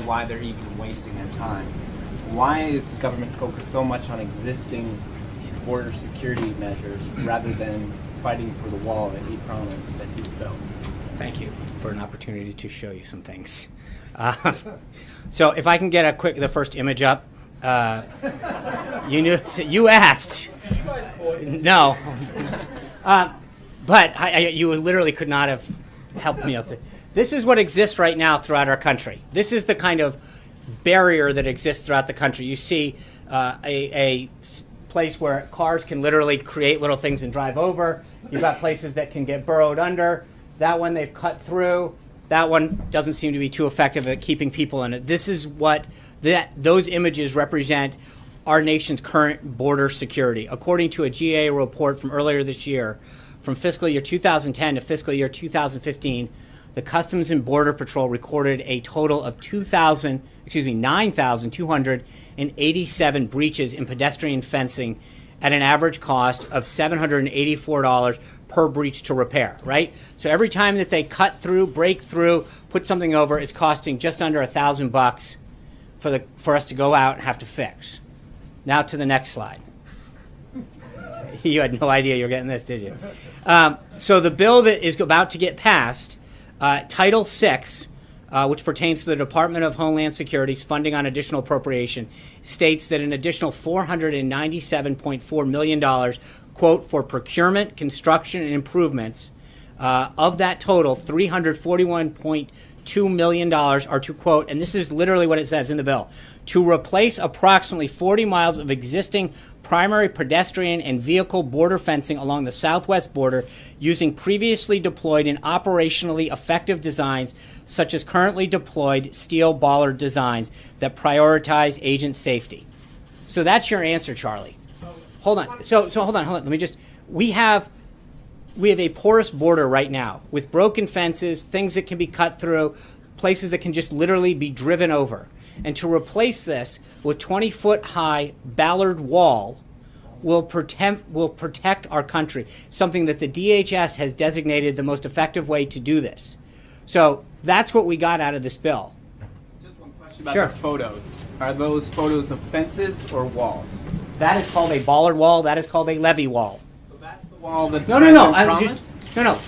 know why they're even wasting their time. Why is the government focused so much on existing border security measures rather than fighting for the wall that he promised that he built? Thank you for an opportunity to show you some things. So if I can get the first image up. You asked. Did you guys avoid? No. But you literally could not have helped me out. This is what exists right now throughout our country. This is the kind of barrier that exists throughout the country. You see a place where cars can literally create little things and drive over. You've got places that can get burrowed under. That one they've cut through. That one doesn't seem to be too effective at keeping people in it. This is what those images represent our nation's current border security. According to a GA report from earlier this year, from fiscal year 2010 to fiscal year 2015, the Customs and Border Patrol recorded a total of 9,287 breaches in pedestrian fencing at an average cost of $784 per breach to repair, right? So every time that they cut through, break through, put something over, it's costing just under $1,000 for us to go out and have to fix. Now to the next slide. You had no idea you were getting this, did you? So the bill that is about to get passed, Title VI, which pertains to the Department of Homeland Security's funding on additional appropriation, states that an additional $497.4 million, quote, for procurement, construction, and improvements. Of that total, $341.2 million are to, quote, and this is literally what it says in the bill, to replace approximately 40 miles of existing primary pedestrian and vehicle border fencing along the southwest border using previously deployed and operationally effective designs such as currently deployed steel bollard designs that prioritize agent safety. So that's your answer, Charlie. Hold on. So hold on. Let me just, we have a porous border right now with broken fences, things that can be cut through, places that can just literally be driven over. And to replace this with 20-foot high Ballard wall will protect our country, something that the DHS has designated the most effective way to do this. So that's what we got out of this bill. Just one question about the photos. Are those photos of fences or walls? That is called a Ballard wall. That is called a levee wall. So that's the wall that No.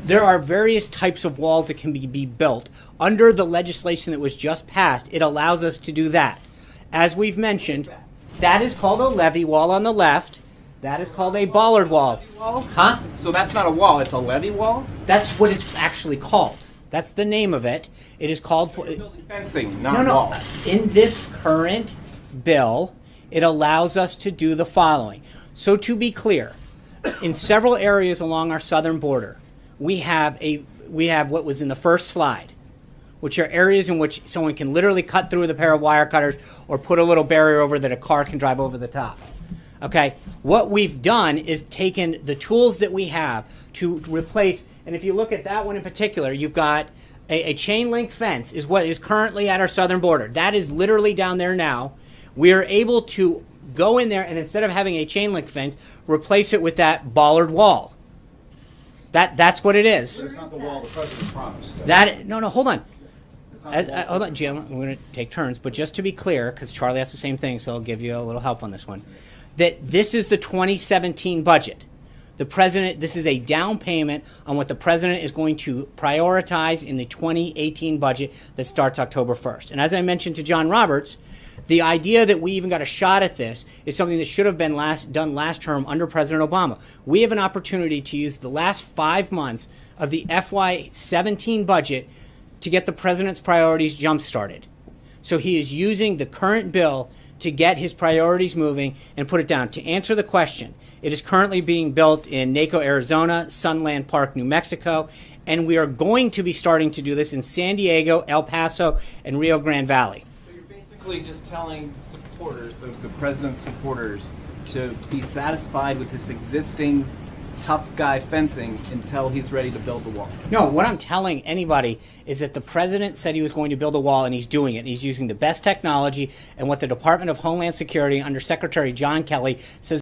There are various types of walls that can be built. Under the legislation that was just passed, it allows us to do that. As we've mentioned, that is called a levee wall on the left. That is called a Ballard wall. Huh? So that's not a wall, it's a levee wall? That's what it's actually called. That's the name of it. It is called for fencing, not wall. In this current bill, it allows us to do the following. So to be clear, in several areas along our southern border, we have what was in the first slide, which are areas in which someone can literally cut through with a pair of wire cutters or put a little barrier over that a car can drive over the top. Okay, what we've done is taken the tools that we have to replace, and if you look at that one in particular, you've got a chain link fence is what is currently at our southern border. That is literally down there now. We are able to go in there and instead of having a chain link fence, replace it with that Ballard wall. That's what it is. But it's not the wall the president promised. Hold on. Hold on, Jim. We're going to take turns. But just to be clear, because Charlie asked the same thing, so I'll give you a little help on this one, that this is the 2017 budget. The president, this is a down payment on what the president is going to prioritize in the 2018 budget that starts October 1st. And as I mentioned to John Roberts, the idea that we even got a shot at this is something that should have been done last term under President Obama. We have an opportunity to use the last 5 months of the FY17 budget to get the president's priorities jump-started. So he is using the current bill to get his priorities moving and put it down. To answer the question, it is currently being built in Naco, Arizona, Sunland Park, New Mexico, and we are going to be starting to do this in San Diego, El Paso, and Rio Grande Valley. Just telling supporters, the president's supporters, to be satisfied with this existing tough guy fencing until he's ready to build the wall. No, what I'm telling anybody is that the president said he was going to build a wall, and he's doing it. And he's using the best technology, and what the Department of Homeland Security under Secretary John Kelly says